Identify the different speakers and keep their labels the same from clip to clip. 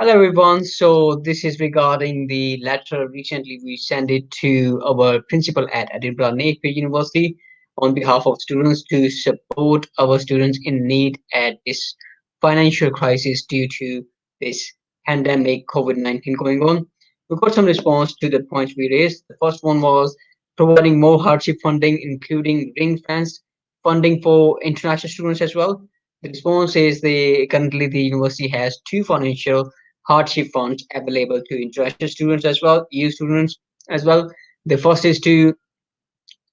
Speaker 1: Hello everyone. So this is regarding the letter recently we sent it to our principal at Edinburgh Napier University on behalf of students to support our students in need at this financial crisis due to this pandemic COVID-19 going on. We got some response to the points we raised. The first one was providing more hardship funding, including ring fence funding for international students as well. The response is currently the university has two financial hardship funds available to international students as well, EU students as well. The first is to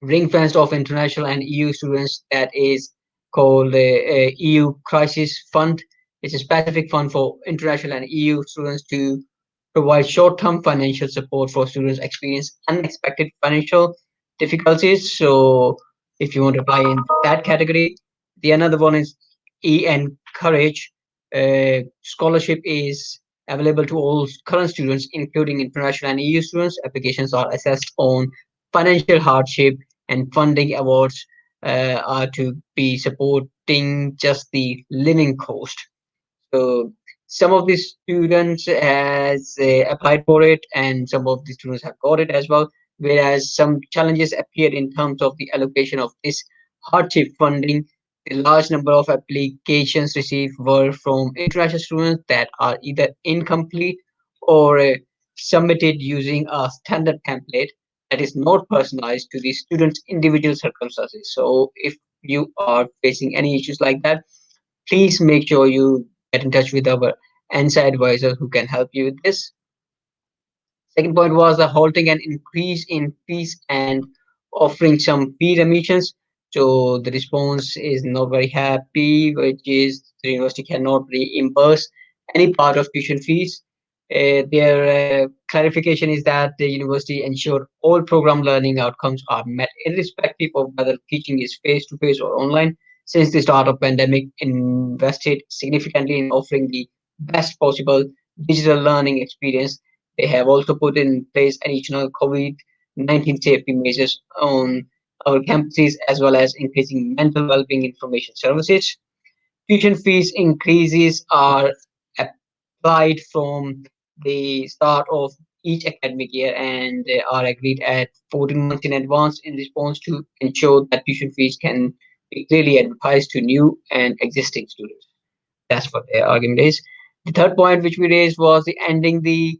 Speaker 1: ring fenced of international and EU students that is called the EU Crisis Fund. It's a specific fund for international and EU students to provide short-term financial support for students experience unexpected financial difficulties. So if you want to apply in that category, the another one is Encourage. Scholarship is available to all current students, including international and EU students. Applications are assessed on financial hardship, and funding awards are to be supporting just the living cost. So some of the students has applied for it, and some of the students have got it as well. Whereas some challenges appeared in terms of the allocation of this hardship funding. The large number of applications received were from international students that are either incomplete or submitted using a standard template that is not personalized to the student's individual circumstances. So if you are facing any issues like that, please make sure you get in touch with our ENSA advisor who can help you with this. Second point was the halting and increase in fees and offering some fee remissions. So the response is not very happy, which is the university cannot reimburse any part of tuition fees. Their clarification is that the university ensure all program learning outcomes are met irrespective of whether teaching is face to face or online. Since the start of pandemic, invested significantly in offering the best possible digital learning experience. They have also put in place additional COVID-19 safety measures on our campuses, as well as increasing mental well-being information services. Tuition fees increases are applied from the start of each academic year and are agreed at 14 months in advance in response to ensure that tuition fees can be clearly advertised to new and existing students. That's what their argument is. The third point which we raised was the ending the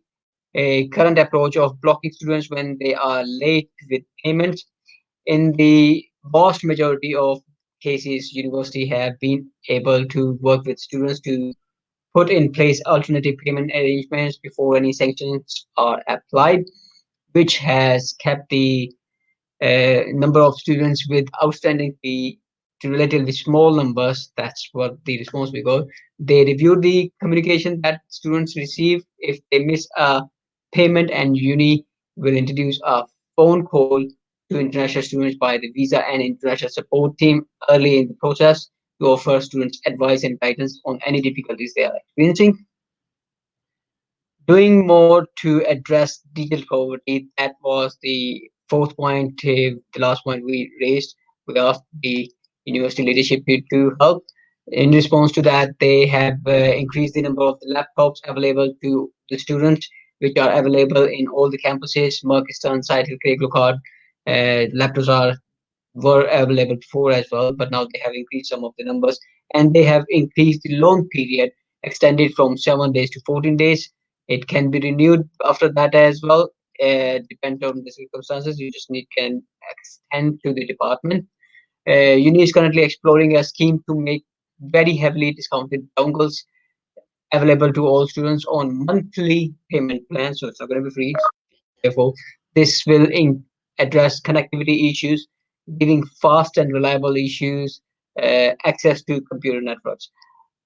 Speaker 1: current approach of blocking students when they are late with payments. In the vast majority of cases, university have been able to work with students to put in place alternative payment arrangements before any sanctions are applied, which has kept the number of students with outstanding fee to relatively small numbers. That's what the response we got. They reviewed the communication that students receive if they miss a payment, and uni will introduce a phone call to international students by the visa and international support team early in the process to offer students advice and guidance on any difficulties they are experiencing. Doing more to address digital poverty, that was the fourth point, the last point we raised. We asked the university leadership to help. In response to that, they have increased the number of the laptops available to the students, which are available in all the campuses. Merkistan, Site, Craig Card. Laptops are were available before as well, but now they have increased some of the numbers, and they have increased the loan period, extended from 7 days to 14 days. It can be renewed after that as well. Depends on the circumstances. You just need can extend to the department. Uni is currently exploring a scheme to make very heavily discounted dongles available to all students on monthly payment plans, so it's not going to be free. Therefore, this will address connectivity issues, giving fast and reliable issues access to computer networks.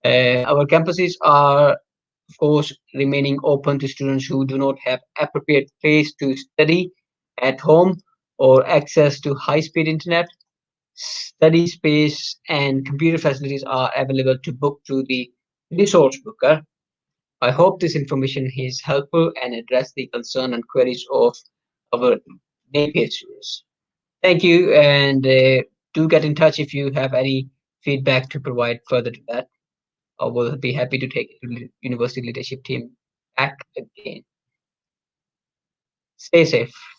Speaker 1: Our campuses are, of course, remaining open to students who do not have appropriate place to study at home or access to high-speed internet. Study space and computer facilities are available to book through the resource booker. I hope this information is helpful and address the concern and queries of our Napier students. Thank you, and do get in touch if you have any feedback to provide further to that. I will be happy to take it to the university leadership team. back again. Stay safe.